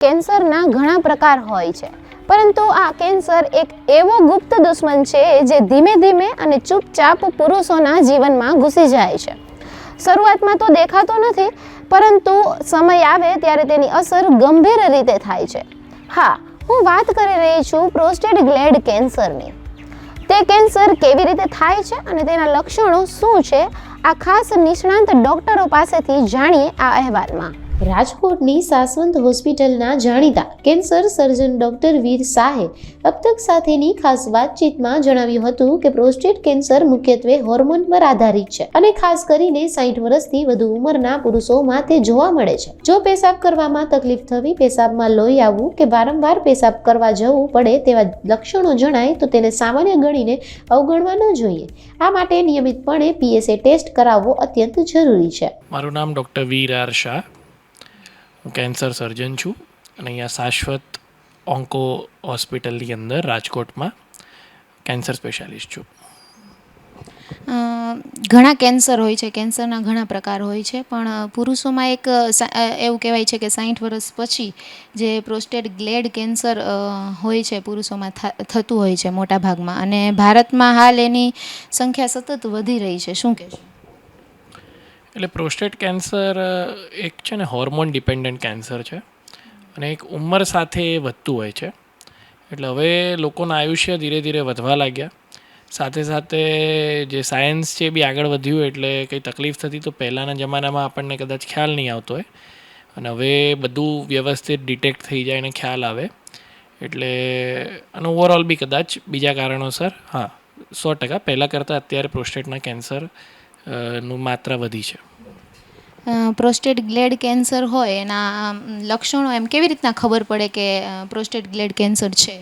કેન્સરના ઘણા પ્રકાર હોય છે, પરંતુ આ કેન્સર એક એવો ગુપ્ત દુશ્મન છે જે ધીમે ધીમે અને ચૂપચાપ પુરુષોના જીવનમાં ઘૂસી જાય છે. શરૂઆતમાં તો દેખાતો નથી, પરંતુ સમય આવે ત્યારે તેની અસર ગંભીર રીતે થાય છે. હા, હું વાત કરી રહી છું પ્રોસ્ટેટ ગ્લેન્ડ કેન્સરની. તે કેન્સર કેવી રીતે થાય છે અને તેના લક્ષણો શું છે, આ ખાસ નિષ્ણાંત ડોક્ટરો પાસેથી જાણીએ આ અહેવાલમાં. રાજકોટની સાસવંત હોસ્પિટલના જાણીતા કેન્સર સર્જન ડોક્ટર વીર શાહે અબતક સાથેની ખાસ વાતચીતમાં જણાવ્યું હતું કે પ્રોસ્ટેટ કેન્સર મુખ્યત્વે હોર્મોન પર આધારિત છે અને ખાસ કરીને 60 વર્ષથી વધુ ઉંમરના પુરુષોમાં તે જોવા મળે છે. જો પેશાબ કરવામાં તકલીફ થવી, પેશાબમાં લોહી આવવું કે વારંવાર પેશાબ કરવા જવું પડે તેવા લક્ષણો જણાય તો તેને સામાન્ય ગણીને અવગણવા ન જોઈએ. આ માટે નિયમિતપણે PSA ટેસ્ટ કરાવવો અત્યંત જરૂરી છે. મારું નામ ડૉક્ટર વીર આર શાહ. હું કેન્સર સર્જન છું અને અહીંયા શાશ્વત ઓન્કો હોસ્પિટલની અંદર રાજકોટમાં કેન્સર સ્પેશિયાલિસ્ટ છું. ઘણા કેન્સર હોય છે, કેન્સરના ઘણા પ્રકાર હોય છે, પણ પુરુષોમાં એક એવું કહેવાય છે કે 60 વર્ષ પછી જે પ્રોસ્ટેટ ગ્લેન્ડ કેન્સર હોય છે પુરુષોમાં થતું હોય છે મોટા ભાગમાં, અને ભારતમાં હાલ એની સંખ્યા સતત વધી રહી છે. શું કહેશો? એટલે પ્રોસ્ટેટ કેન્સર એક છે ને હોર્મોન ડિપેન્ડન્ટ કેન્સર છે અને એક ઉંમર સાથે વધતું હોય છે. એટલે હવે લોકોના આયુષ્ય ધીરે ધીરે વધવા લાગ્યા, સાથે સાથે જે સાયન્સ છે એ બી આગળ વધ્યું, એટલે કંઈ તકલીફ થતી તો પહેલાંના જમાનામાં આપણને કદાચ ખ્યાલ નહીં આવતો હોય, અને હવે બધું વ્યવસ્થિત ડિટેક્ટ થઈ જાય અને ખ્યાલ આવે. એટલે અને ઓવરઓલ બી કદાચ બીજા કારણોસર 100% પહેલાં કરતાં અત્યારે પ્રોસ્ટેટના કેન્સર નું માત્રા વધી છે. પ્રોસ્ટેટ ગ્લેન્ડ કેન્સર હોય એના લક્ષણો એમ કેવી રીતના ખબર પડે કે પ્રોસ્ટેટ ગ્લેન્ડ કેન્સર છે?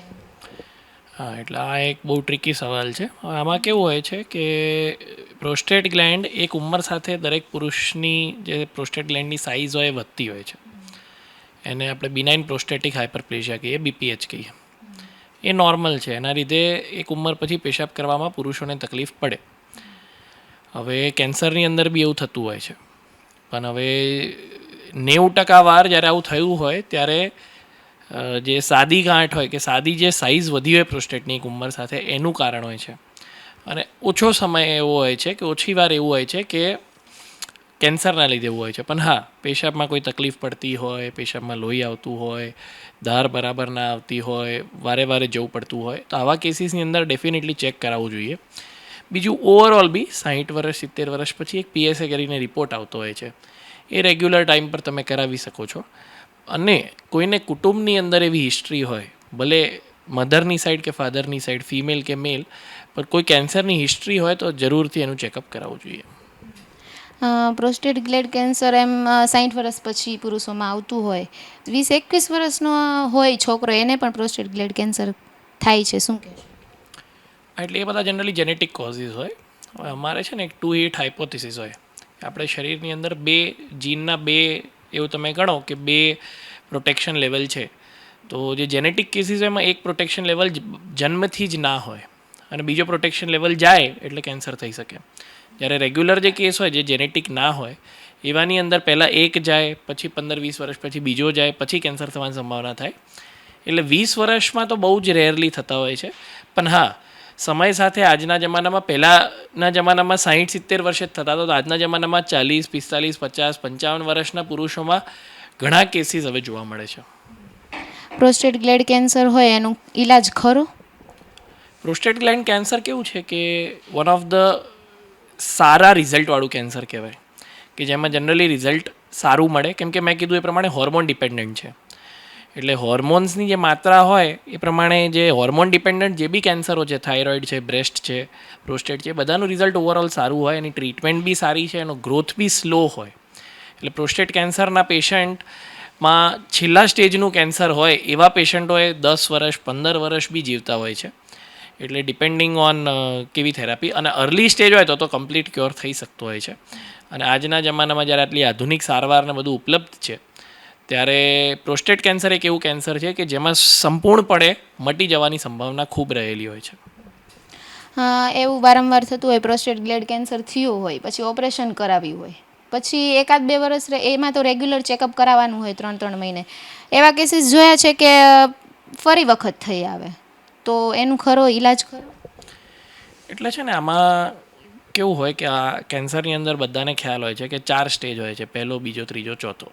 એટલે આ એક બહુ ટ્રિકી સવાલ છે. આમાં કેવું હોય છે કે પ્રોસ્ટેટ ગ્લેન્ડ એક ઉંમર સાથે દરેક પુરુષની જે પ્રોસ્ટેટ ગ્લેન્ડની સાઇઝ હોય એ વધતી હોય છે. એને આપણે બિનાઇન પ્રોસ્ટેટિક હાઇપરપ્લેઝિયા કહીએ, BPH કહીએ. એ નોર્મલ છે. એના લીધે એક ઉંમર પછી પેશાબ કરવામાં પુરુષોને તકલીફ પડે. હવે કેન્સરની અંદર બી એવું થતું હોય છે, પણ હવે 90% વાર જ્યારે આવું થયું હોય ત્યારે જે સાદી ગાંઠ હોય કે સાદી જે સાઇઝ વધી હોય પ્રોસ્ટેટની એક ઉંમર સાથે, એનું કારણ હોય છે. અને ઓછો સમય એવો હોય છે કે ઓછી વાર એવું હોય છે કે કેન્સરના લીધે એવું હોય છે. પણ હા, પેશાબમાં કોઈ તકલીફ પડતી હોય, પેશાબમાં લોહી આવતું હોય, ધાર બરાબર ના આવતી હોય, વારે વારે જવું પડતું હોય, તો આવા કેસીસની અંદર ડેફિનેટલી ચેક કરાવવું જોઈએ. બીજું, ઓવરઓલ બી 60 વર્ષ 70 વર્ષ પછી એક PSA કરીને રિપોર્ટ આવતો હોય છે, એ રેગ્યુલર ટાઈમ પર તમે કરાવી શકો છો. અને કોઈને કુટુંબની અંદર એવી હિસ્ટ્રી હોય, ભલે મધરની સાઈડ કે ફાધરની સાઈડ, ફિમેલ કે મેલ, પણ કોઈ કેન્સરની હિસ્ટ્રી હોય તો જરૂરથી એનું ચેકઅપ કરાવવું જોઈએ. પ્રોસ્ટેટ ગ્લેન્ડ કેન્સર એમ 60 વર્ષ પછી પુરુષોમાં આવતું હોય, 20-21 વર્ષનો હોય છોકરો, એને પણ પ્રોસ્ટેટ ગ્લેન્ડ કેન્સર થાય છે. શું કહેશો? એટલે એ બધા જનરલી જેનેટિક કોઝિસ હોય. હવે અમારે છે ને એક 2-hit હાઇપોથિસિસ હોય. આપણે શરીરની અંદર 2 જીનના 2 એવું તમે ગણો કે 2 પ્રોટેક્શન લેવલ છે. તો જે જેનેટિક કેસીસ હોય એમાં એક પ્રોટેક્શન લેવલ જન્મથી જ ના હોય અને બીજો પ્રોટેક્શન લેવલ જાય એટલે કેન્સર થઈ શકે. જ્યારે રેગ્યુલર જે કેસ હોય જે જેનેટિક ના હોય એવાની અંદર પહેલાં એક જાય, પછી 15-20 વર્ષ પછી બીજો જાય, પછી કેન્સર થવાની સંભાવના થાય. એટલે 20 વર્ષમાં તો બહુ જ રેરલી થતા હોય છે. પણ હા, સમય સાથે આજના જમાનામાં, પહેલાંના જમાનામાં 60-70 વર્ષે જ થતા, તો આજના જમાનામાં 40-45-50-55 વર્ષના પુરુષોમાં ઘણા કેસીસ હવે જોવા મળે છે. પ્રોસ્ટેટ ગ્લેન્ડ કેન્સર હોય એનું ઈલાજ ખરો? પ્રોસ્ટેટ ગ્લેન્ડ કેન્સર કેવું છે કે વન ઓફ ધ સારા રિઝલ્ટવાળું કેન્સર કહેવાય, કે જેમાં જનરલી રિઝલ્ટ સારું મળે, કેમ કે મેં કીધું એ પ્રમાણે હોર્મોન ડિપેન્ડન્ટ છે. એટલે હોર્મોન્સની જે માત્રા હોય એ પ્રમાણે જે હોર્મોન ડિપેન્ડન્ટ જે બી કેન્સરો છે, થાઇરોઇડ છે, બ્રેસ્ટ છે, પ્રોસ્ટેટ છે, બધાનું રિઝલ્ટ ઓવરઓલ સારું હોય, એની ટ્રીટમેન્ટ બી સારી છે, એનો ગ્રોથ બી સ્લો હોય. એટલે પ્રોસ્ટેટ કેન્સરના પેશન્ટમાં છેલ્લા સ્ટેજનું કેન્સર હોય એવા પેશન્ટોએ 10 વર્ષ 15 વર્ષ બી જીવતા હોય છે. એટલે ડિપેન્ડિંગ ઓન કેવી થેરાપી, અને અર્લી સ્ટેજ હોય તો કમ્પ્લીટ ક્યોર થઈ શકતો હોય છે. અને આજના જમાનામાં જ્યારે આટલી આધુનિક સારવારને બધું ઉપલબ્ધ છે, ત્યારે પ્રોસ્ટેટ કેન્સર એક એવું કેન્સર છે કે જેમાં સંપૂર્ણપણે મટી જવાની સંભાવના ખૂબ રહેલી હોય છે. એવું વારંવાર થતું હોય, પ્રોસ્ટેટ ગ્લેન્ડ કેન્સર થયું હોય પછી ઓપરેશન કરાવ્યું હોય, પછી 1-2 વર્ષ એમાં તો રેગ્યુલર ચેકઅપ કરાવવાનું હોય 3-3 મહિને. એવા કેસીસ જોયા છે કે ફરી વખત થઈ આવે, તો એનું ખરો ઈલાજ ખરો? એટલે છે ને આમાં કેવું હોય કે આ કેન્સરની અંદર બધાને ખ્યાલ હોય છે કે 4 સ્ટેજ હોય છે, પહેલો, બીજો, ત્રીજો, ચોથો.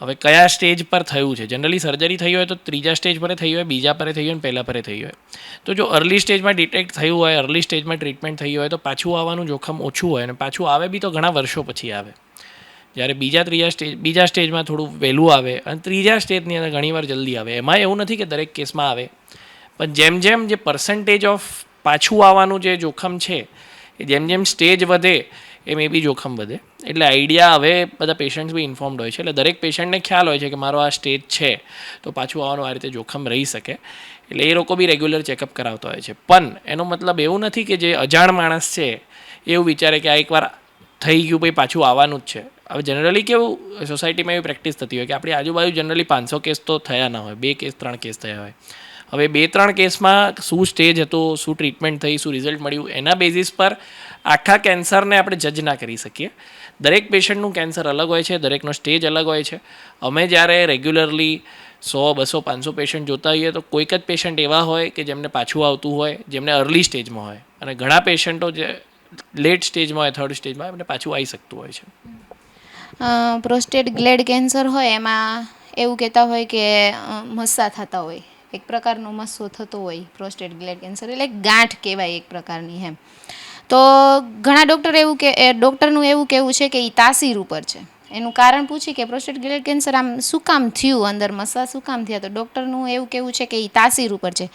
હવે કયા સ્ટેજ પર થયું છે, જનરલી સર્જરી થઈ હોય તો 3જા સ્ટેજ પર થઈ હોય, બીજા પર થઈ હોય અને પહેલા પર થઈ હોય. તો જો અર્લી સ્ટેજમાં ડિટેક્ટ થયું હોય, અર્લી સ્ટેજમાં ટ્રીટમેન્ટ થઈ હોય તો પાછું આવવાનું જોખમ ઓછું હોય, અને પાછું આવે બી તો ઘણા વર્ષો પછી આવે. જ્યારે બીજા સ્ટેજમાં થોડું વહેલું આવે અને 3જા સ્ટેજની અંદર ઘણીવાર જલ્દી આવે. એમાં એવું નથી કે દરેક કેસમાં આવે, પણ જેમ જેમ જે પર્સન્ટેજ ઓફ પાછું આવવાનું જે જોખમ છે એ જેમ જેમ સ્ટેજ વધે એમ એ બી જોખમ વધે. એટલે આઈડિયા હવે બધા પેશન્ટ્સ બી ઇન્ફોર્મ્ડ હોય છે, એટલે દરેક પેશન્ટને ખ્યાલ હોય છે કે મારો આ સ્ટેજ છે તો પાછું આવવાનું આ રીતે જોખમ રહી શકે. એટલે એ લોકો બી રેગ્યુલર ચેકઅપ કરાવતા હોય છે. પણ એનો મતલબ એવું નથી કે જે અજાણ માણસ છે એવું વિચારે કે આ એકવાર થઈ ગયું પછી પાછું આવવાનું જ છે. હવે જનરલી કેવું સોસાયટીમાં એવી પ્રેક્ટિસ થતી હોય કે આપણી આજુબાજુ જનરલી 500 કેસ તો થયા ના હોય, 2 કેસ 3 કેસ થયા હોય. હવે 2-3 કેસમાં શું સ્ટેજ હતો, શું ટ્રીટમેન્ટ થઈ, શું રિઝલ્ટ મળ્યું, એના બેઝિસ પર આખા કેન્સરને આપણે જજ ના કરી શકીએ. દરેક પેશન્ટનું કેન્સર અલગ હોય છે, દરેકનો સ્ટેજ અલગ હોય છે. અમે જ્યારે રેગ્યુલરલી 100, 200, 500 પેશન્ટ જોતા હોઈએ તો કોઈક જ પેશન્ટ એવા હોય કે જેમને પાછું આવતું હોય, જેમને અર્લી સ્ટેજમાં હોય, અને ઘણા પેશન્ટો જે લેટ સ્ટેજમાં હોય, 3rd સ્ટેજમાં હોય, એમને પાછું આવી શકતું હોય છે. પ્રોસ્ટેટ ગ્લેડ કેન્સર હોય એમાં એવું કહેતા હોય કે મસ્સા થતા હોય, એક પ્રકારનો મસ્સો થતો હોય પ્રોસ્ટેટ ગ્લેડ કેન્સર, એટલે ગાંઠ કહેવાય એક પ્રકારની. એમ તો ઘણા ડૉક્ટરનું એવું કહેવું છે કે એ તાસીર ઉપર છે. એનું કારણ પૂછી કે પ્રોસ્ટેટ ગ્લેડ કેન્સર આમ શું કામ થયું, અંદર મસ્સા શું કામ થયા, તો ડૉક્ટરનું એવું કહેવું છે કે એ તાસીર ઉપર છે.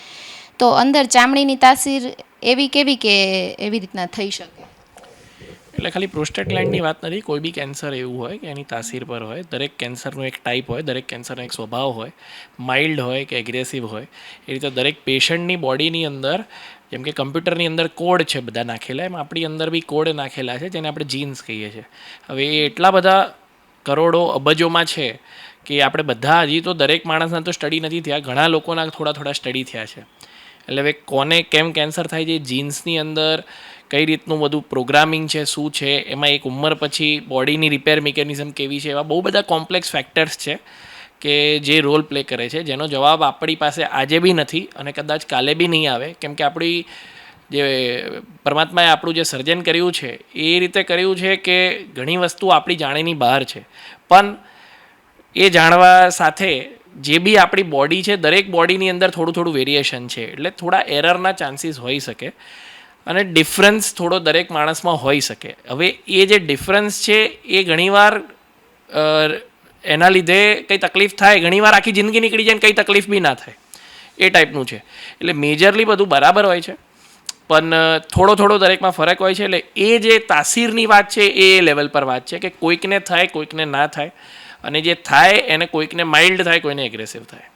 તો અંદર ચામડીની તાસીર એવી કેવી કે એવી રીતના થઈ શકે? એટલે ખાલી પ્રોસ્ટેટ ગ્લેન્ડની વાત નથી, કોઈ બી કેન્સર એવું હોય કે એની તાસીર પર હોય. દરેક કેન્સરનો એક ટાઈપ હોય, દરેક કેન્સરનો એક સ્વભાવ હોય, માઇલ્ડ હોય કે એગ્રેસિવ હોય. એ રીતે દરેક પેશન્ટની બોડીની અંદર, જેમ કે કમ્પ્યુટરની અંદર કોડ છે બધા નાખેલા, એમ આપણી અંદર બી કોડ નાખેલા છે જેને આપણે જીન્સ કહીએ છીએ. હવે એ એટલા બધા કરોડો અબજોમાં છે કે આપણે બધા હજી તો દરેક માણસના તો સ્ટડી નથી થયા, ઘણા લોકોના થોડા સ્ટડી થયા છે. એટલે હવે કોને કેમ કેન્સર થાય છે, જીન્સની અંદર કઈ રીતનું બધું પ્રોગ્રામિંગ છે, શું છે, એમાં એક ઉંમર પછી બોડીની રિપેર મિકેનિઝમ કેવી છે, એવા બહુ બધા કોમ્પ્લેક્સ ફેક્ટર્સ છે કે જે રોલ પ્લે કરે છે, જેનો જવાબ આપણી પાસે આજે બી નથી અને કદાચ કાલે બી નહીં આવે. કેમ કે આપણી જે પરમાત્માએ આપણું જે સર્જન કર્યું છે એ રીતે કર્યું છે કે ઘણી વસ્તુ આપણી જાણીની બહાર છે. પણ એ જાણવા સાથે જે બી આપણી બોડી છે, દરેક બોડીની અંદર થોડું વેરિએશન છે, એટલે થોડા એરરના ચાન્સીસ હોઈ શકે અને ડિફરન્સ થોડો દરેક માણસમાં હોઈ શકે. હવે એ જે ડિફરન્સ છે એ ઘણીવાર એના લીધે કંઈ તકલીફ થાય, ઘણીવાર આખી જિંદગી નીકળી જાય ને કંઈ તકલીફ બી ના થાય, એ ટાઈપનું છે. એટલે મેજરલી બધું બરાબર હોય છે, પણ થોડો દરેકમાં ફરક હોય છે. એટલે એ જે તાસીરની વાત છે એ લેવલ પર વાત છે કે કોઈકને થાય, કોઈકને ના થાય, અને જે થાય એને કોઈકને માઇલ્ડ થાય, કોઈને એગ્રેસિવ થાય.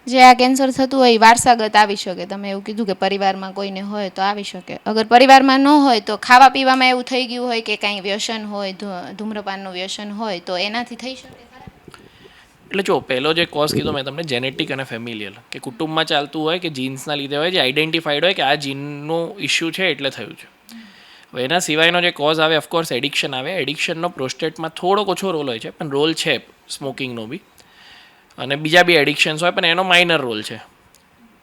જે આ કેન્સર થતું હોય વારસાગત આવી શકે, તમે એવું કીધું કે પરિવારમાં કોઈને હોય તો આવી શકે. અગર પરિવારમાં ન હોય તો ખાવા પીવામાં એવું થઈ ગયું હોય કે કાંઈ વ્યસન હોય, ધૂમ્રપાનનું વ્યસન હોય, તો એનાથી થઈ શકે? એટલે જો પહેલો જે કોઝ કીધો મેં તમને, જેનેટિક અને ફેમિલિયલ, કે કુટુંબમાં ચાલતું હોય કે જીન્સના લીધે હોય, જે આઈડેન્ટિફાઈડ હોય કે આ જીનનો ઇસ્યુ છે એટલે થયું છે. હવે એના સિવાયનો જે કોઝ આવે, ઓફકોર્સ એડિક્શન આવે. એડિક્શનનો પ્રોસ્ટેટમાં થોડોક ઓછો રોલ હોય છે, પણ રોલ છે સ્મોકિંગનો બી, અને બીજા બી એડિક્શન્સ હોય, પણ એનો માઇનર રોલ છે.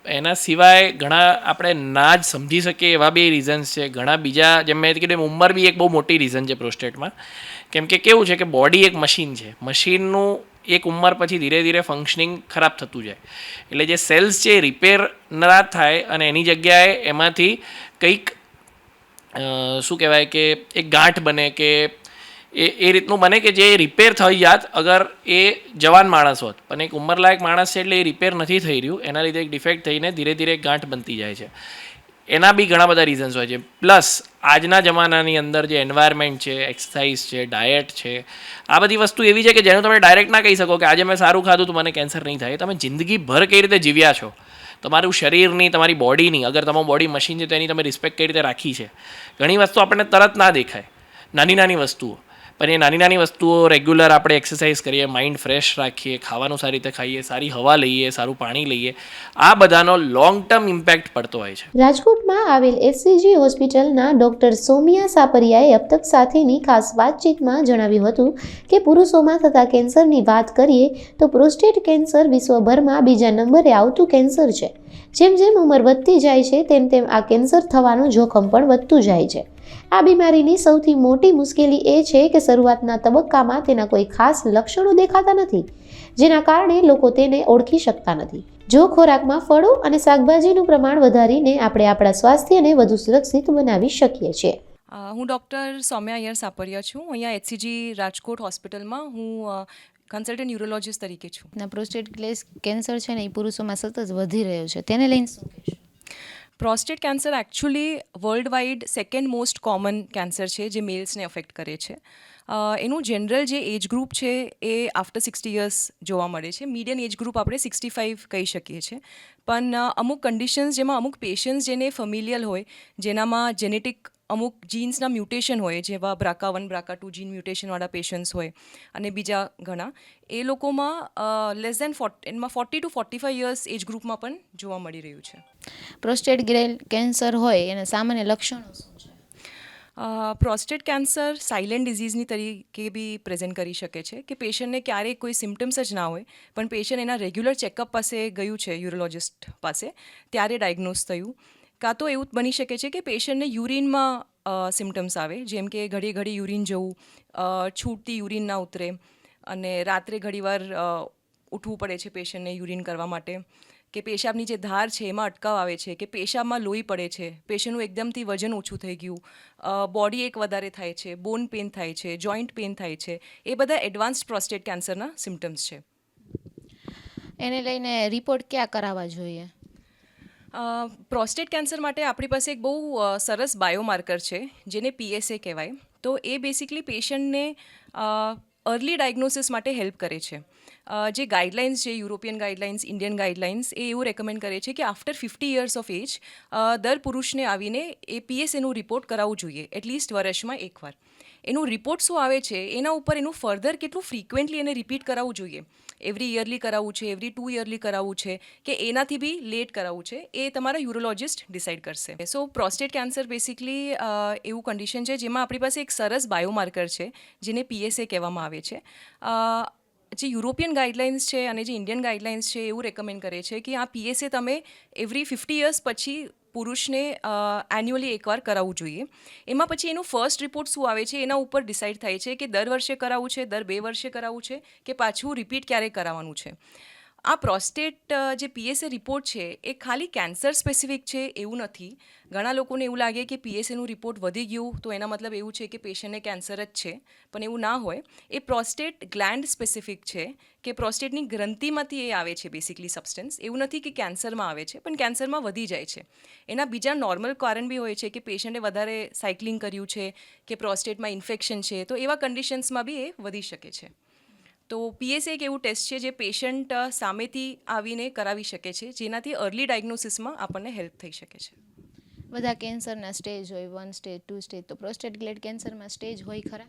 એના સિવાય ઘણા આપણે ના જ સમજી શકીએ એવા બી રીઝન્સ છે. ઘણા બીજા, જેમ મેં કીધું, ઉંમર બી એક બહુ મોટી રીઝન છે પ્રોસ્ટેટમાં. કેમ કે કેવું છે કે બોડી એક મશીન છે, મશીનનું એક ઉંમર પછી ધીરે ધીરે ફંક્શનિંગ ખરાબ થતું જાય. એટલે જે સેલ્સ છે એ રિપેર ના થાય અને એની જગ્યાએ એમાંથી કંઈક શું કહેવાય કે એક ગાંઠ બને કે એ રીતનું બને કે જે રિપેર થઈ જાત અગર એ જવાન માણસ હોત. પણ એક ઉંમરલાયક માણસ છે એટલે એ રિપેર નથી થઈ રહ્યું, એના લીધે એક ડિફેક્ટ થઈને ધીરે ધીરે ગાંઠ બનતી જાય છે. એના બી ઘણા બધા રીઝન્સ હોય છે. પ્લસ આજના જમાનાની અંદર જે એન્વાયરમેન્ટ છે, એક્સરસાઇઝ છે, ડાયટ છે, આ બધી વસ્તુ એવી છે કે જેનું તમે ડાયરેક્ટ ના કહી શકો કે આજે મેં સારું ખાધું તો મને કેન્સર નહીં થાય. તમે જિંદગીભર કઈ રીતે જીવ્યા છો, તમારું શરીરની, તમારી બોડીની, અગર તમારું બોડી મશીન છે તો એની તમે રિસ્પેક્ટ કઈ રીતે રાખી છે. ઘણી વસ્તુ આપણને તરત ના દેખાય, નાની વસ્તુઓ, પણ એ નાની નાની વસ્તુઓ રેગ્યુલર આપણે એક્સરસાઇઝ કરીએ, માઇન્ડ ફ્રેશ રાખીએ, ખાવાનું સારી રીતે ખાઈએ, સારી હવા લઈએ, સારું પાણી લઈએ, આ બધાનો લોંગ ટર્મ ઇમ્પેક્ટ પડતો હોય છે. રાજકોટમાં આવેલ એસસીજી હોસ્પિટલના ડોક્ટર સોમિયા સાપરિયાએ અબ તક સાથેની ખાસ વાતચીતમાં જણાવ્યું હતું કે પુરુષોમાં થતા કેન્સરની વાત કરીએ તો પ્રોસ્ટેટ કેન્સર વિશ્વભરમાં બીજા નંબરે આવતું કેન્સર છે. જેમ જેમ ઉંમર વધતી જાય છે તેમ તેમ આ કેન્સર થવાનું જોખમ પણ વધતું જાય છે. આ બીમારીની સૌથી મોટી મુશ્કેલી એ છે કે શરૂઆતના તબક્કામાં તેના કોઈ ખાસ લક્ષણો દેખાતા નથી, જેના કારણે લોકો તેને ઓળખી શકતા નથી. જો ખોરાકમાં ફળો અને શાકભાજીનું પ્રમાણ વધારીને આપણે આપણા સ્વાસ્થ્યને વધુ સુરક્ષિત બનાવી શકીએ છીએ. હું ડૉક્ટર સૌમ્યા અય્યર સાપરિયા છું. અહીંયા એચસીજી રાજકોટ હોસ્પિટલમાં હું કન્સલ્ટન્ટ ન્યુરોલોજિસ્ટ તરીકે છું. ના પ્રોસ્ટેટ કેન્સર છે ને એ પુરુષોમાં સતત વધી રહ્યો છે, તેને લઈને શું કહેશો? Prostate cancer actually world wide second most common cancer છે જે મેલ્સને અફેક્ટ કરે છે. એનું જનરલ જે એજ ગ્રુપ છે એ આફ્ટર 60 યર્સ જોવા મળે છે. મીડિયન એજ ગ્રુપ આપણે 65 કહી શકીએ છીએ. પણ અમુક કન્ડિશન્સ જેમાં અમુક પેશન્ટ્સ જેને ફેમિલિયલ હોય, જેનામાં જેનેટિક અમુક જીન્સના મ્યુટેશન હોય, જેવા BRCA1 BRCA2 જીન મ્યુટેશનવાળા પેશન્ટ્સ હોય અને બીજા ઘણા, એ લોકોમાં લેસ દેન 40 to 45 યર્સ એજ ગ્રુપમાં પણ જોવા મળી રહ્યું છે. પ્રોસ્ટેટ કેન્સર હોય એના સામાન્ય લક્ષણો શું છે? પ્રોસ્ટેટ કેન્સર સાયલેન્ટ ડિઝીઝની તરીકે બી પ્રેઝન્ટ કરી શકે છે કે પેશન્ટને ક્યારેય કોઈ સિમ્ટમ્સ જ ના હોય, પણ પેશન્ટ એના રેગ્યુલર ચેકઅપ પાસે ગયું છે યુરોલોજિસ્ટ પાસે, ત્યારે ડાયગ્નોઝ થયું. કાં તો એવું બની શકે છે કે પેશન્ટને યુરિનમાં સિમ્ટમ્સ આવે, જેમ કે ઘડી ઘડી યુરિન જવું, છૂટતી યુરિન ના ઉતરે અને રાત્રે ઘણીવાર ઉઠવું પડે છે પેશન્ટને યુરિન કરવા માટે, કે પેશાબની જે ધાર છે એમાં અટકાવ આવે છે, કે પેશાબમાં લોહી પડે છે, પેશન્ટનું એકદમથી વજન ઓછું થઈ ગયું, બોડી એક વધારે થાય છે, બોન પેન થાય છે, જોઈન્ટ પેન થાય છે, એ બધા એડવાન્સ્ડ પ્રોસ્ટેટ કેન્સરના સિમ્ટમ્સ છે. એને લઈને રિપોર્ટ ક્યાં કરાવવા જોઈએ? પ્રોસ્ટેટ કેન્સર માટે આપણી પાસે એક બહુ સરસ બાયોમાર્કર છે જેને PSA કહેવાય. તો એ બેસિકલી પેશન્ટને અર્લી ડાયગ્નોસિસ માટે હેલ્પ કરે છે. જે ગાઈડલાઇન્સ છે, યુરોપિયન ગાઈડલાઇન્સ, ઇન્ડિયન ગાઈડલાઇન્સ, એ એવું રેકમેન્ડ કરે છે કે આફ્ટર 50 યર્સ ઓફ એજ દર પુરુષને આવીને એ PSAનું રિપોર્ટ કરાવવું જોઈએ, એટલીસ્ટ વર્ષમાં એકવાર. એનું રિપોર્ટ શું આવે છે એના ઉપર એનું ફર્ધર કેટલું ફ્રિકવન્ટલી એને રિપીટ કરાવવું જોઈએ, એવરી યરલી કરાવવું છે, એવરી 2 યરલી કરાવવું છે, કે એનાથી બી લેટ કરાવવું છે, એ તમારા યુરોલોજિસ્ટ ડિસાઇડ કરશે. સો પ્રોસ્ટેટ કેન્સર બેસિકલી એવું કન્ડિશન છે જેમાં આપણી પાસે એક સરસ બાયોમાર્કર છે જેને PSA કહેવામાં આવે છે. જે યુરોપિયન ગાઈડલાઇન્સ છે અને જે ઇન્ડિયન ગાઈડલાઇન્સ છે એવું રેકમેન્ડ કરે છે કે આ PSA તમે એવરી 50 યર્સ પછી પુરુષને એન્યુઅલી એકવાર કરાવવું જોઈએ. એમાં પછી એનું ફર્સ્ટ રિપોર્ટ શું આવે છે એના ઉપર ડિસાઇડ થાય છે કે દર વર્ષે કરાવવું છે, દર 2 વર્ષે કરાવવું છે, કે પાછું રિપીટ ક્યારે કરાવવાનું છે. આ પ્રોસ્ટેટ જે PSA રિપોર્ટ છે એ ખાલી કેન્સર સ્પેસિફિક છે એવું નથી. ઘણા લોકોને એવું લાગે કે PSAનું રિપોર્ટ વધી ગયું તો એના મતલબ એવું છે કે પેશન્ટને કેન્સર જ છે, પણ એવું ના હોય. એ પ્રોસ્ટેટ ગ્લેન્ડ સ્પેસિફિક છે, કે પ્રોસ્ટેટની ગ્રંથિમાંથી એ આવે છે બેસિકલી સબસ્ટન્સ. એવું નથી કે કેન્સરમાં આવે છે, પણ કેન્સરમાં વધી જાય છે. એના બીજા નોર્મલ કારણ બી હોય છે કે પેશન્ટે વધારે સાયકલિંગ કર્યું છે, કે પ્રોસ્ટેટમાં ઇન્ફેક્શન છે, તો એવા કન્ડિશન્સમાં બી એ વધી શકે છે. તો PSA એક એવું ટેસ્ટ છે જે પેશન્ટ સામેથી આવીને કરાવી શકે છે, જેનાથી અર્લી ડાયગ્નોસિસમાં આપણને હેલ્પ થઈ શકે છે. બધા કેન્સરના સ્ટેજ હોય, 1 સ્ટેજ, 2 સ્ટેજ, તો પ્રોસ્ટેટ ગ્લેડ કેન્સરમાં સ્ટેજ હોય ખરા?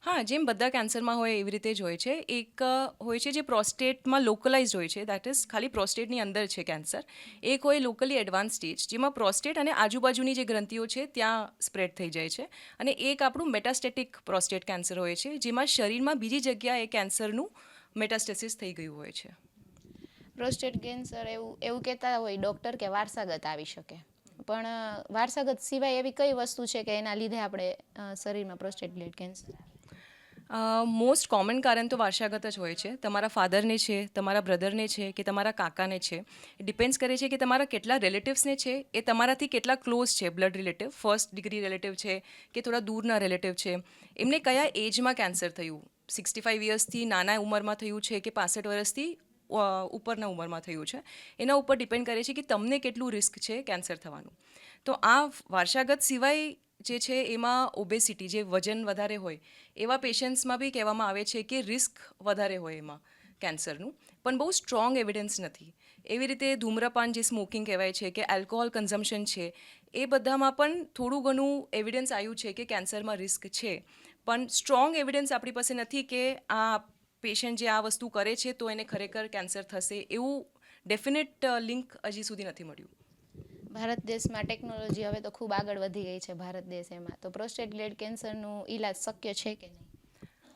હા, જેમ બધા કેન્સરમાં હોય એવી રીતે જ હોય છે. એક હોય છે જે પ્રોસ્ટેટમાં લોકલાઇઝડ હોય છે, દેટ ઇઝ ખાલી પ્રોસ્ટેટની અંદર છે કેન્સર. એક હોય લોકલી એડવાન્સ સ્ટેજ, જેમાં પ્રોસ્ટેટ અને આજુબાજુની જે ગ્રંથિઓ છે ત્યાં સ્પ્રેડ થઈ જાય છે. અને એક આપણું મેટાસ્ટેટિક પ્રોસ્ટેટ કેન્સર હોય છે, જેમાં શરીરમાં બીજી જગ્યાએ કેન્સરનું મેટાસ્ટેસિસ થઈ ગયું હોય છે. પ્રોસ્ટેટ કેન્સર એવું કહેતા હોય ડૉક્ટર કે વારસાગત આવી શકે, પણ વારસાગત સિવાય એવી કઈ વસ્તુ છે કે એના લીધે આપણે શરીરમાં prostate glad cancer? Most common કારણ તો વારસાગત જ હોય છે. તમારા ફાધરને છે, તમારા બ્રધરને છે, કે તમારા કાકાને છે. એ ડિપેન્ડ્સ કરે છે કે તમારા કેટલા રિલેટિવ્સને છે, એ તમારાથી કેટલા ક્લોઝ છે, blood relative, first degree relative છે કે થોડા દૂરના રિલેટિવ છે. એમને કયા એજમાં કેન્સર થયું, 65 યર્સથી નાના ઉંમરમાં થયું છે કે 65 વર્ષથી ઉપરના ઉંમરમાં થયું છે, એના ઉપર ડિપેન્ડ કરે છે કે તમને કેટલું રિસ્ક છે કેન્સર થવાનું. તો આ વારસાગત સિવાય જે છે એમાં ઓબેસિટી, જે વજન વધારે હોય એવા પેશન્ટ્સમાં બી કહેવામાં આવે છે કે રિસ્ક વધારે હોય એમાં કેન્સરનું, પણ બહુ સ્ટ્રોંગ એવિડન્સ નથી. એવી રીતે ધૂમ્રપાન, જે સ્મોકિંગ કહેવાય છે, કે આલ્કોહોલ કન્ઝમ્પશન છે, એ બધામાં પણ થોડું ઘણું એવિડન્સ આવ્યું છે કે કેન્સરમાં રિસ્ક છે, પણ સ્ટ્રોંગ એવિડન્સ આપણી પાસે નથી કે આ પેશન્ટ જે આ વસ્તુ કરે છે તો એને ખરેખર કેન્સર થશે એવું ડેફિનેટ લિંક હજી સુધી નથી મળ્યું. ભારત દેશમાં ટેકનોલોજી હવે તો ખૂબ આગળ વધી ગઈ છે ભારત દેશ એમાં, તો પ્રોસ્ટેટ ગ્લેડ કેન્સરનું ઈલાજ શક્ય છે કે નહીં?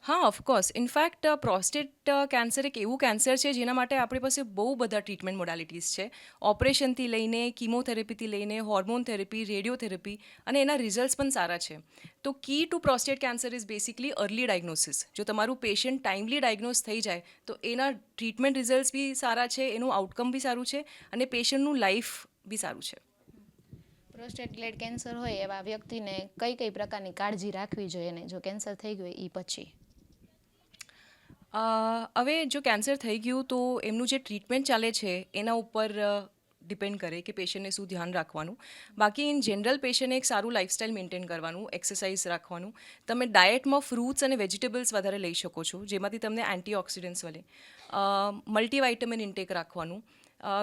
હા, ઓફકોર્સ. ઇનફેક્ટ પ્રોસ્ટેટ કેન્સર એક એવું કેન્સર છે જેના માટે આપણી પાસે બહુ બધા ટ્રીટમેન્ટ મોડાલિટીઝ છે. ઓપરેશનથી લઈને કીમોથેરેપીથી લઈને હોર્મોન થેરેપી, રેડિયોથેરેપી, અને એના રિઝલ્ટ્સ પણ સારા છે. તો key to prostate cancer is basically early diagnosis. જો તમારું પેશન્ટ ટાઈમલી ડાયગ્નોઝ થઈ જાય તો એના ટ્રીટમેન્ટ રિઝલ્ટ્સ બી સારા છે, એનું આઉટકમ બી સારું છે અને પેશન્ટનું લાઈફ બી સારું છે. પ્રોસ્ટેટ ગ્લેડ કેન્સર હોય એવા વ્યક્તિને કઈ કઈ પ્રકારની કાળજી રાખવી જોઈએ અને જો કેન્સર થઈ ગયું એ પછી? હવે જો કેન્સર થઈ ગયું તો એમનું જે ટ્રીટમેન્ટ ચાલે છે એના ઉપર ડિપેન્ડ કરે કે પેશન્ટને શું ધ્યાન રાખવાનું. બાકી ઇન જનરલ પેશન્ટને એક સારું લાઇફસ્ટાઇલ મેન્ટેન કરવાનું, એક્સરસાઇઝ રાખવાનું. તમે ડાયટમાં ફ્રૂટ્સ અને વેજીટેબલ્સ વધારે લઈ શકો છો જેમાંથી તમને એન્ટીઓક્સિડન્ટ્સ મળે. મલ્ટીવાઇટામિન ઇન્ટેક રાખવાનું.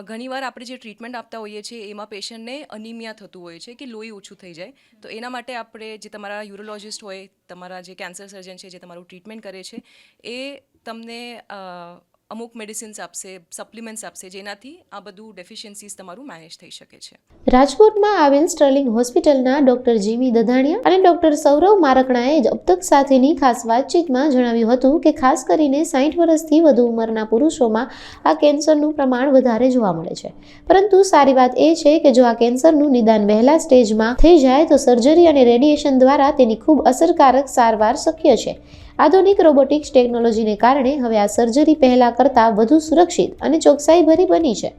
ઘણીવાર આપણે જે ટ્રીટમેન્ટ આપતા હોઈએ છીએ એમાં પેશન્ટને અનિમિયા થતું હોય છે કે લોહી ઓછું થઈ જાય, તો એના માટે આપણે જે તમારા યુરોલોજિસ્ટ હોય, તમારા જે કેન્સર સર્જન છે જે તમારું ટ્રીટમેન્ટ કરે છે એ તમને અમુક મેડિસિન્સ આપશે, સપ્લિમેન્ટ્સ આપશે, જેનાથી આ બધું ડેફિશિયન્સીસ તમારું મેનેજ થઈ શકે છે. રાજકોટમાં આવેલ સ્ટર્લિંગ હોસ્પિટલના ડોક્ટર જીમી દધાણિયા અને ડોક્ટર સૌરવ મારકણાએ અબતક સાથેની ખાસ વાતચીતમાં જણાવ્યું હતું કે ખાસ કરીને 60 વર્ષથી વધુ ઉંમરના પુરુષોમાં આ કેન્સરનું પ્રમાણ વધારે જોવા મળે છે. પરંતુ સારી વાત એ છે કે જો આ કેન્સરનું નિદાન વહેલા સ્ટેજમાં થઈ જાય તો સર્જરી અને રેડિયેશન દ્વારા તેની ખૂબ અસરકારક સારવાર શક્ય છે. આધુનિક રોબોટિક્સ ટેકનોલોજીને કારણે હવે આ સર્જરી પહેલા કરતાં વધુ સુરક્ષિત અને ચોકસાઈભરી બની છે.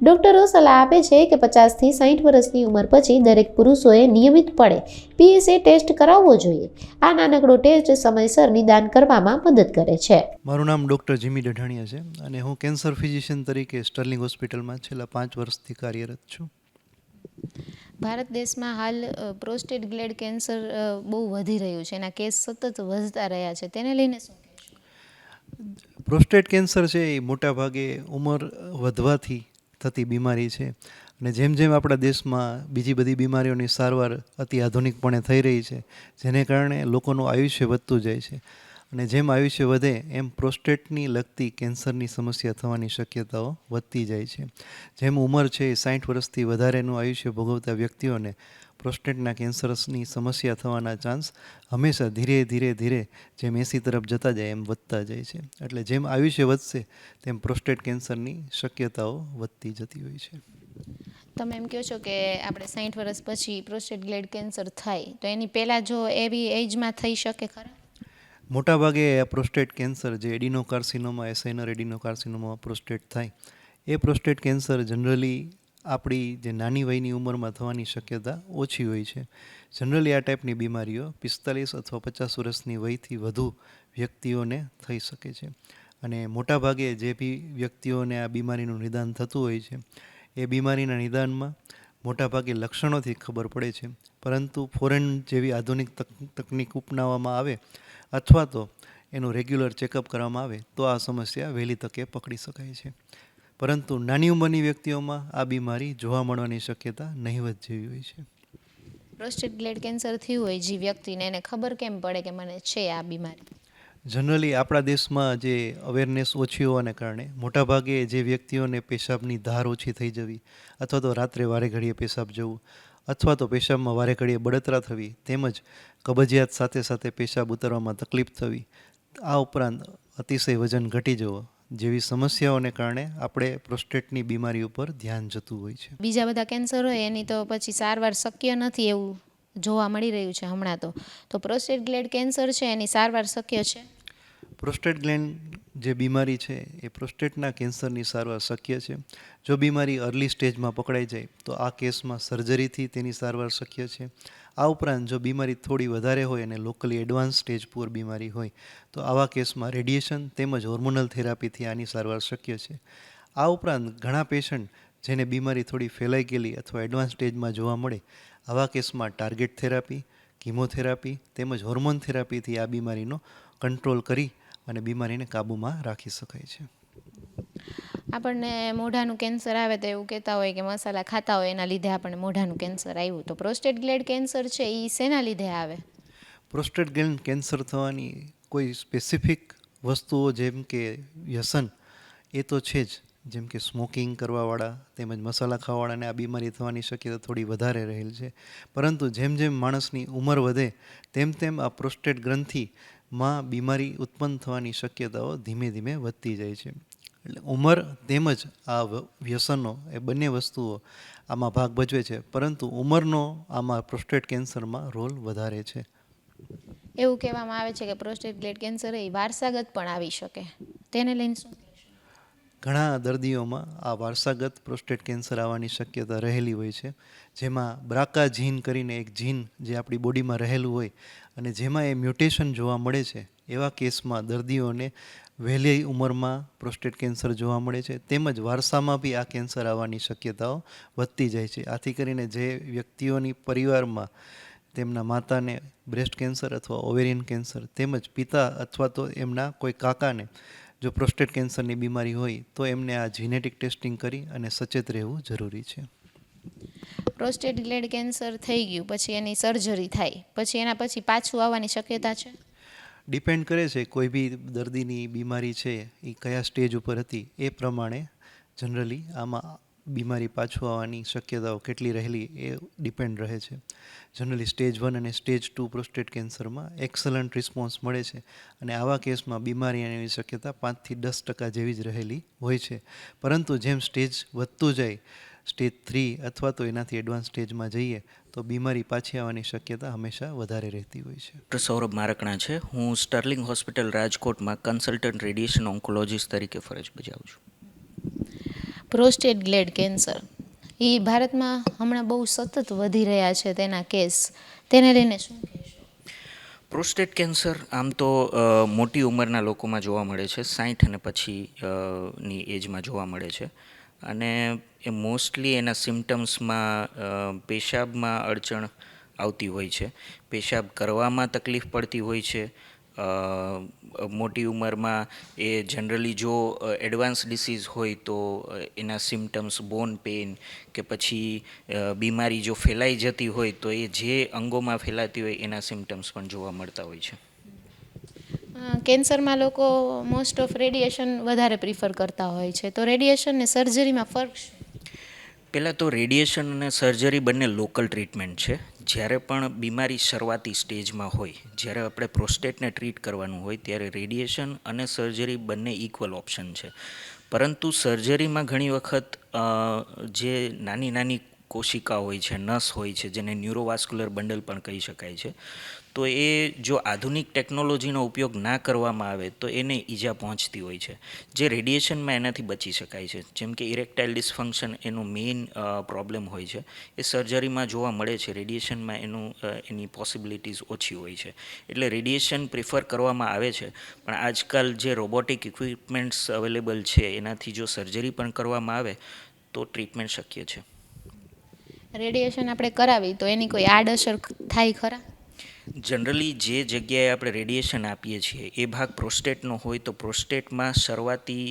ડોક્ટરો સલાહ આપે છે કે 50 થી 60 વર્ષની ઉંમર પછી દરેક પુરુષોએ નિયમિતપણે PSA ટેસ્ટ કરાવવો જોઈએ. આ નાનકડો ટેસ્ટ સમયસર નિદાન કરવામાં મદદ કરે છે. મારું નામ ડૉક્ટર જીમી દઢાણિયા છે અને હું કેન્સર ફિઝિશિયન તરીકે સ્ટર્લિંગ હોસ્પિટલમાં છેલ્લા 5 વર્ષથી કાર્યરત છું. ભારત દેશમાં હાલ પ્રોસ્ટેટ ગ્લેડ કેન્સર બહુ વધી રહ્યું છે, એના કેસ સતત વધતા રહ્યા છે, તેને લઈને શું કહેશો? પ્રોસ્ટેટ કેન્સર છે એ મોટાભાગે ઉંમર વધવાથી થતી બીમારી છે અને જેમ જેમ આપણા દેશમાં બીજી બધી બીમારીઓની સારવાર અતિ આધુનિકપણે થઈ રહી છે, જેને કારણે લોકોનું આયુષ્ય વધતું જાય છે અને જેમ આયુષ્ય વધે એમ પ્રોસ્ટેટની લગતી કેન્સરની સમસ્યા થવાની શક્યતાઓ વધતી જાય છે. જેમ ઉંમર છે એ 60 વર્ષથી વધારેનું આયુષ્ય ભોગવતા વ્યક્તિઓને પ્રોસ્ટેટના કેન્સરની સમસ્યા થવાના ચાન્સ હંમેશા ધીરે ધીરે ધીરે જેમ 80 તરફ જતા જાય એમ વધતા જાય છે. એટલે જેમ આયુષ્ય વધશે તેમ પ્રોસ્ટેટ કેન્સરની શક્યતાઓ વધતી જતી હોય છે. તમે એમ કહો છો કે આપણે 60 વર્ષ પછી પ્રોસ્ટેટ ગ્લેડ કેન્સર થાય તો એની પહેલાં જો એવી એજમાં થઈ શકે ખરા? મોટાભાગે પ્રોસ્ટેટ કેન્સર જે એડિનોકાર્સિનોમા, એસાઇનર એડિનોકાર્સિનોમા પ્રોસ્ટેટ થાય એ પ્રોસ્ટેટ કેન્સર જનરલી આપણી જે નાની વયની ઉંમરમાં થવાની શક્યતા ઓછી હોય છે. જનરલી આ ટાઈપની બીમારીઓ 45 અથવા 50 વર્ષની વયથી વધુ વ્યક્તિઓને થઈ શકે છે અને મોટાભાગે જે બી વ્યક્તિઓને આ બીમારીનું નિદાન થતું હોય છે એ બીમારીના નિદાનમાં મોટાભાગે લક્ષણોથી ખબર પડે છે, પરંતુ ફોરેન જેવી આધુનિક તકનિક અપનાવવામાં આવે અથવા તો એનું રેગ્યુલર ચેકઅપ કરવામાં આવે તો આ સમસ્યા વહેલી તકે પકડી શકાય છે. પરંતુ નાની ઉંમરની વ્યક્તિઓમાં આ બીમારી જોવા મળવાની શક્યતા નહિવત જેવી હોય છે. પ્રોસ્ટેટ ગ્લેડ કેન્સર થયું હોય જે વ્યક્તિને, એને ખબર કેમ પડે કે મને છે આ બીમારી? જનરલી આપણા દેશમાં જે અવેરનેસ ઓછી હોવાને કારણે મોટાભાગે જે વ્યક્તિઓને પેશાબની ધાર ઓછી થઈ જવી અથવા તો રાત્રે વારે ઘડીએ પેશાબ જવું અથવા તો પેશાબમાં વારે ઘડીએ બળતરા થવી તેમજ કબજિયાત સાથે સાથે પેશાબ ઉતારવામાં તકલીફ થવી, આ ઉપરાંત અતિશય વજન ઘટી જવો જેવી સમસ્યાઓને કારણે આપણે પ્રોસ્ટેટની બીમારી ઉપર ધ્યાન જતું હોય છે. બીજા બધા કેન્સર હોય એની તો પછી સારવાર શક્ય નથી એવું જોવા મળી રહ્યું છે હમણાં તો પ્રોસ્ટેટ ગ્લેડ કેન્સર છે એની સારવાર શક્ય છે? પ્રોસ્ટેટ ગ્લેન્ડ જે બીમારી છે એ પ્રોસ્ટેટના કેન્સરની સારવાર શક્ય છે. જો બીમારી અર્લી સ્ટેજમાં પકડાઈ જાય તો આ કેસમાં સર્જરીથી તેની સારવાર શક્ય છે. આ ઉપરાંત જો બીમારી થોડી વધારે હોય અને લોકલી એડવાન્સ સ્ટેજ પૂર બીમારી હોય તો આવા કેસમાં રેડિયેશન તેમજ હોર્મોનલ થેરાપીથી આની સારવાર શક્ય છે. આ ઉપરાંત ઘણા પેશન્ટ જેને બીમારી થોડી ફેલાઈ ગયેલી અથવા એડવાન્સ સ્ટેજમાં જોવા મળે આવા કેસમાં ટાર્ગેટ થેરાપી, કીમોથેરાપી તેમજ હોર્મોન થેરાપીથી આ બીમારીનો કંટ્રોલ કરી અને બીમારીને કાબૂમાં રાખી શકાય છે. આપણને મોઢાનું કેન્સર આવે તો એવું કહેતા હોય કે મસાલા ખાતા હોય એના લીધે આપણને મોઢાનું કેન્સર આવ્યું, તો પ્રોસ્ટેટ ગ્લેડ કેન્સર છે એ શેના લીધે આવે? પ્રોસ્ટેટ ગ્લેન્ડ કેન્સર થવાની કોઈ સ્પેસિફિક વસ્તુઓ જેમ કે વ્યસન એ તો છે જ, જેમ કે સ્મોકિંગ કરવાવાળા તેમજ મસાલા ખાવાવાળાને આ બીમારી થવાની શક્યતા થોડી વધારે રહેલ છે. પરંતુ જેમ જેમ માણસની ઉંમર વધે તેમ તેમ આ પ્રોસ્ટેટ ગ્રંથિમાં બીમારી ઉત્પન્ન થવાની શક્યતાઓ ધીમે ધીમે વધતી જાય છે. એટલે ઉંમર તેમજ આ વ્યસનો એ બંને વસ્તુઓ આમાં ભાગ ભજવે છે, પરંતુ ઉંમરનો આમાં પ્રોસ્ટેટ કેન્સરમાં રોલ વધારે છે. એવું કહેવામાં આવે છે કે પ્રોસ્ટેટ ગ્લેડ કેન્સર એ વારસાગત પણ આવી શકે, તેને લઈને શું? ઘણા દર્દીઓમાં આ વારસાગત પ્રોસ્ટેટ કેન્સર આવવાની શક્યતા રહેલી હોય છે, જેમાં બ્રાકા જીન કરીને એક જીન જે આપણી બોડીમાં રહેલું હોય અને જેમાં એ મ્યુટેશન જોવા મળે છે, એવા કેસમાં દર્દીઓને વહેલી ઉંમરમાં પ્રોસ્ટેટ કેન્સર જોવા મળે છે. તેમજ વારસામાં બી આ કેન્સર આવવાની શક્યતાઓ વધતી જાય છે. આથી કરીને જે વ્યક્તિઓની પરિવારમાં તેમના માતાને બ્રેસ્ટ કેન્સર અથવા ઓવેરિયન કેન્સર તેમજ પિતા અથવા તો એમના કોઈ કાકાને જો પ્રોસ્ટેટ કેન્સરની બીમારી હોય તો એમને આ જીનેટિક ટેસ્ટિંગ કરી અને સચેત રહેવું જરૂરી છે. પ્રોસ્ટેટ ગ્લેડ કેન્સર થઈ ગયું પછી એની સર્જરી થાય પછી એના પછી પાછું આવવાની શક્યતા છે? ડિપેન્ડ કરે છે કોઈ બી દર્દીની બીમારી છે એ કયા સ્ટેજ ઉપર હતી એ પ્રમાણે જનરલી આમાં બીમારી પાછું આવવાની શક્યતાઓ કેટલી રહેલી એ ડિપેન્ડ રહે છે. જનરલી સ્ટેજ 1 અને સ્ટેજ 2 પ્રોસ્ટેટ કેન્સરમાં એક્સલન્ટ રિસ્પોન્સ મળે છે અને આવા કેસમાં બીમારી આવવાની શક્યતા 5 થી 10% જેવી જ રહેલી હોય છે. પરંતુ જેમ સ્ટેજ વધતું જાય, સ્ટેજ 3 અથવા તો એનાથી એડવાન્સ સ્ટેજમાં જઈએ તો બીમારી પાછી આવવાની શક્યતા હંમેશા વધારે રહેતી હોય છે. ડૉક્ટર સૌરભ મારકણા છે. હું સ્ટર્લિંગ હોસ્પિટલ રાજકોટમાં કન્સલ્ટન્ટ રેડિયેશન ઓન્કોલોજીસ્ટ તરીકે ફરજ બજાવું છું. પ્રોસ્ટેટ ગ્લેડ કેન્સર એ ભારતમાં હમણાં બહુ સતત વધી રહ્યા છે તેના કેસ, તેને લઈને શું કહેશો? પ્રોસ્ટેટ કેન્સર આમ તો મોટી ઉંમરના લોકોમાં જોવા મળે છે, 60 અને પછી ની એજમાં જોવા મળે છે અને એ મોસ્ટલી એના સિમ્ટમ્સમાં પેશાબમાં અડચણ આવતી હોય છે, પેશાબ કરવામાં તકલીફ પડતી હોય છે. મોટી ઉંમરમાં એ જનરલી જો એડવાન્સ ડિસીઝ હોય તો એના સિમ્ટમ્સ બોન પેઇન કે પછી બીમારી જો ફેલાઈ જતી હોય તો એ જે અંગોમાં ફેલાતી હોય એના સિમ્ટમ્સ પણ જોવા મળતા હોય છે. કેન્સરમાં લોકો મોસ્ટ ઓફ રેડિયેશન વધારે પ્રિફર કરતા હોય છે, તો રેડિયેશન ને સર્જરીમાં ફરક શું? પહેલાં તો રેડિયેશન અને સર્જરી બંને લોકલ ટ્રીટમેન્ટ છે. જ્યારે પણ બીમારી શરૂઆતી સ્ટેજમાં હોય, જ્યારે આપણે પ્રોસ્ટેટને ટ્રીટ કરવાનું હોય ત્યારે રેડિયેશન અને સર્જરી બંને ઇક્વલ ઓપ્શન છે. પરંતુ સર્જરીમાં ઘણી વખત જે નાની નાની કોશિકા હોય છે, નસ હોય છે, જેને ન્યુરોવાસ્ક્યુલર બંડલ પણ કહી શકાય છે, તો એ જો આધુનિક ટેકનોલોજીનો ઉપયોગ ના કરવામાં આવે તો એને ઈજા પહોંચતી હોય છે, જે રેડિયેશનમાં એનાથી બચી શકાય છે. જેમ કે ઇરેક્ટાઇલ ડિસફંક્શન એનું મેઇન પ્રોબ્લેમ હોય છે, એ સર્જરીમાં જોવા મળે છે, રેડિયેશનમાં એની પોસિબિલિટીઝ ઓછી હોય છે. એટલે રેડિયેશન પ્રિફર કરવામાં આવે છે, પણ આજકાલ જે રોબોટિક ઇક્વિપમેન્ટ્સ અવેલેબલ છે એનાથી જો સર્જરી પણ કરવામાં આવે તો ટ્રીટમેન્ટ શક્ય છે. રેડિયેશન આપણે કરાવી તો એની કોઈ આડઅસર થાય ખરા? જનરલી જે જગ્યાએ આપણે રેડિયેશન આપીએ છીએ એ ભાગ પ્રોસ્ટેટનો હોય તો પ્રોસ્ટેટમાં શરૂઆતી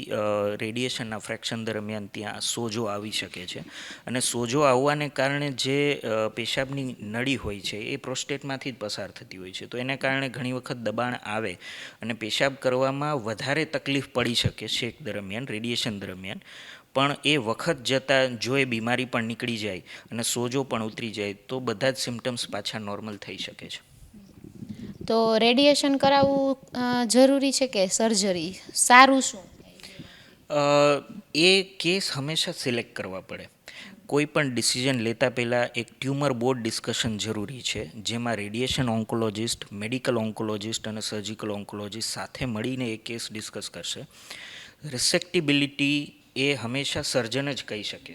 રેડિયેશનના ફ્રેક્શન દરમિયાન ત્યાં સોજો આવી શકે છે અને સોજો આવવાને કારણે જે પેશાબની નળી હોય છે એ પ્રોસ્ટેટમાંથી જ પસાર થતી હોય છે, તો એને કારણે ઘણી વખત દબાણ આવે અને પેશાબ કરવામાં વધારે તકલીફ પડી શકે શેક દરમિયાન, રેડિયેશન દરમિયાન. પણ એ વખત જતાં જો એ બીમારી પણ નીકળી જાય અને સોજો પણ ઉતરી જાય તો બધા જ સિમ્ટમ્સ પાછા નોર્મલ થઈ શકે છે. તો રેડિયેશન કરાવવું જરૂરી છે કે સર્જરી? સારું શું? એ કેસ હંમેશા સિલેક્ટ કરવા પડે. કોઈ પણ ડિસિઝન લેતા પહેલાં એક ટ્યુમર બોર્ડ ડિસ્કશન જરૂરી છે, જેમાં રેડિયેશન ઓન્કોલોજિસ્ટ, મેડિકલ ઓન્કોલોજિસ્ટ અને સર્જિકલ ઓન્કોલોજિસ્ટ સાથે મળીને એ કેસ ડિસ્કસ કરશે. રિસેક્ટિબિલિટી એ હંમેશા સર્જન જ કહી શકે.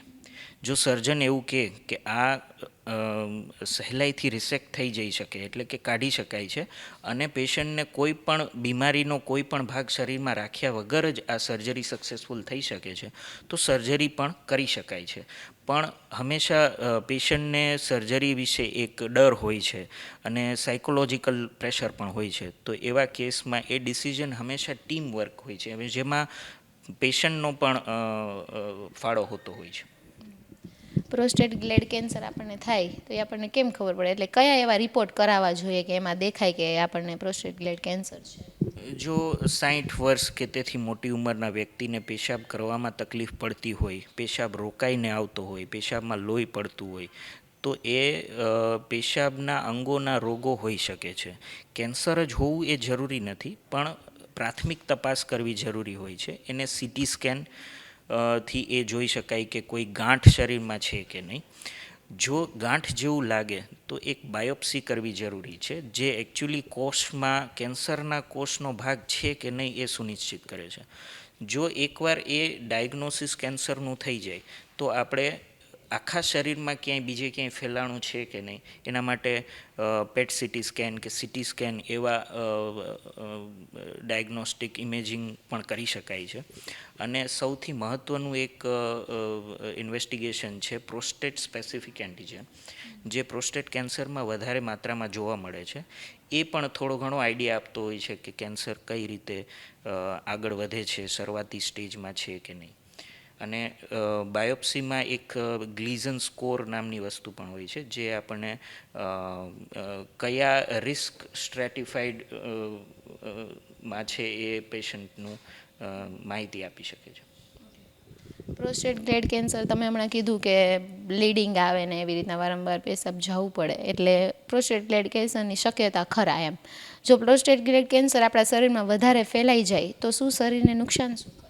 જો સર્જન એવું કહે કે આ સહેલાઈથી રિસેક્ટ થઈ જઈ શકે, એટલે કે કાઢી શકાય છે અને પેશન્ટને કોઈ પણ બીમારીનો કોઈ પણ ભાગ શરીરમાં રાખ્યા વગર જ આ સર્જરી સક્સેસફુલ થઈ શકે છે, તો સર્જરી પણ કરી શકાય છે. પણ હંમેશા પેશન્ટને સર્જરી વિશે એક ડર હોય છે અને સાયકોલોજીકલ પ્રેશર પણ હોય છે, તો એવા કેસમાં એ ડિસિઝન હંમેશા ટીમ વર્ક હોય છે, જેમાં પેશન્ટનો પણ ફાળો હોતો હોય છે. પ્રોસ્ટેટ ગ્લેડ કેન્સર આપણને થાય તો એ આપણને કેમ ખબર પડે, એટલે કયા એવા રિપોર્ટ કરાવવા જોઈએ કે એમાં દેખાય કે આપણને પ્રોસ્ટેટ ગ્લેડ કેન્સર છે? જો 60 વર્ષ કે તેથી મોટી ઉંમરના વ્યક્તિને પેશાબ કરવામાં તકલીફ પડતી હોય, પેશાબ રોકાઈને આવતો હોય, પેશાબમાં લોહી પડતું હોય, તો એ પેશાબના અંગોના રોગો હોઈ શકે છે. કેન્સર જ હોવું એ જરૂરી નથી, પણ પ્રાથમિક તપાસ કરવી જરૂરી હોય છે. એને સીટી સ્કેન થી એ જોઈ શકાય કે કોઈ ગાંઠ શરીરમાં છે કે નહીં. જો ગાંઠ જેવું લાગે તો એક બાયોપ્સી કરવી જરૂરી છે, જે એકચ્યુઅલી કોષમાં કેન્સરના કોષનો ભાગ છે કે નહીં એ સુનિશ્ચિત કરે છે. જો એકવાર એ ડાયગ્નોસિસ કેન્સરનું થઈ જાય તો આપણે આખા શરીરમાં ક્યાંય બીજે ક્યાંય ફેલાણું છે કે નહીં એના માટે પેટ સીટી સ્કેન કે સીટી સ્કેન એવા ડાયગ્નોસ્ટિક ઇમેજિંગ પણ કરી શકાય છે. અને સૌથી મહત્ત્વનું એક ઇન્વેસ્ટિગેશન છે પ્રોસ્ટેટ સ્પેસિફિક એન્ટિજન, જે પ્રોસ્ટેટ કેન્સરમાં વધારે માત્રામાં જોવા મળે છે. એ પણ થોડો ઘણો આઈડિયા આપતો હોય છે કે કેન્સર કઈ રીતે આગળ વધે છે, શરૂઆતી સ્ટેજમાં છે કે નહીં. અને બાયોપ્સીમાં એક ગ્લીઝન સ્કોર નામની વસ્તુ પણ હોય છે, જે આપણને કયા રિસ્ક સ્ટ્રેટિફાઈડ માં છે એ પેશન્ટનું માહિતી આપી શકે છે. પ્રોસ્ટેટ ગ્લેડ કેન્સર તમે હમણાં કીધું કે બ્લીડિંગ આવે ને એવી રીતના વારંવાર પેશાબ જવું પડે, એટલે પ્રોસ્ટેટ ગ્લેડ કેન્સરની શક્યતા ખરા એમ. જો પ્રોસ્ટેટ ગ્લેડ કેન્સર આપણા શરીરમાં વધારે ફેલાઈ જાય તો શું શરીરને નુકસાન શું?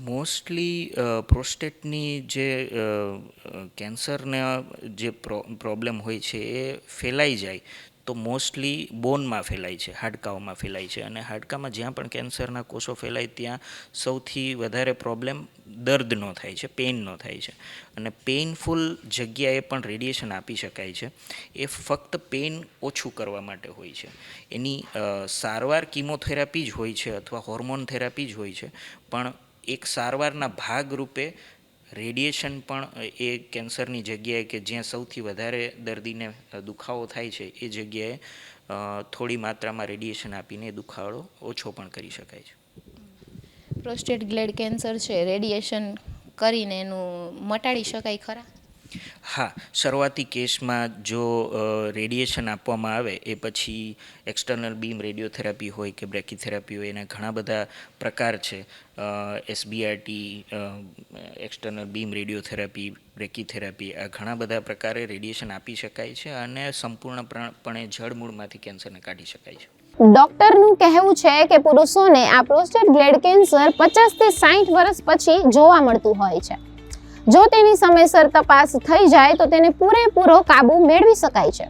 મોસ્ટલી પ્રોસ્ટેટની જે કેન્સરના જે પ્રોબ્લેમ હોય છે એ ફેલાઈ જાય તો મોસ્ટલી બોનમાં ફેલાય છે, હાડકાઓમાં ફેલાય છે. અને હાડકામાં જ્યાં પણ કેન્સરના કોષો ફેલાય ત્યાં સૌથી વધારે પ્રોબ્લેમ દર્દનો થાય છે, પેઇનનો થાય છે. અને પેઇનફુલ જગ્યાએ પણ રેડિયેશન આપી શકાય છે. એ ફક્ત પેઇન ઓછું કરવા માટે હોય છે. એની સારવાર કિમોથેરાપી જ હોય છે અથવા હોર્મોન થેરાપી જ હોય છે, પણ એક સારવારના ભાગરૂપે રેડિયેશન પણ એ કેન્સરની જગ્યાએ કે જ્યાં સૌથી વધારે દર્દીને દુખાવો થાય છે એ જગ્યાએ થોડી માત્રામાં રેડિયેશન આપીને દુખાવો ઓછો પણ કરી શકાય છે. પ્રોસ્ટેટ ગ્લેડ કેન્સર છે, રેડિયેશન કરીને એનું મટાડી શકાય ખરા? હા, શરૂઆતી કેસમાં જો રેડિયેશન આપવામાં આવે એ પછી એક્સટર્નલ બીમ રેડિયોથેરાપી હોય કે બ્રેકીથેરાપી હોય, એના ઘણા બધા પ્રકાર છે. SBRT, external beam radiotherapy, Brachytherapy, આ ઘણા બધા પ્રકારે રેડિયેશન આપી શકાય છે અને સંપૂર્ણપણે જડમૂળમાંથી કેન્સરને કાઢી શકાય છે. ડોક્ટરનું કહેવું છે કે પુરુષોને આ પ્રોસ્ટેટ ગ્લેડ કેન્સર 50 થી 60 વર્ષ પછી જોવા મળતું હોય છે. જો તેની સમયસર તપાસ થઈ જાય તો તેને પૂરેપૂરો કાબુ મેળવી શકાય છે.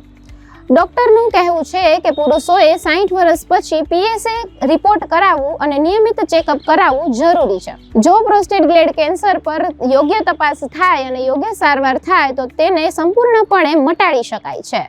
ડોક્ટરનું કહેવું છે કે પુરુષોએ 60 વર્ષ પછી PSA રિપોર્ટ કરાવવું અને નિયમિત ચેકઅપ કરાવવું જરૂરી છે. જો પ્રોસ્ટેટ ગ્લેડ કેન્સર પર યોગ્ય તપાસ થાય અને યોગ્ય સારવાર થાય તો તેને સંપૂર્ણપણે મટાડી શકાય છે.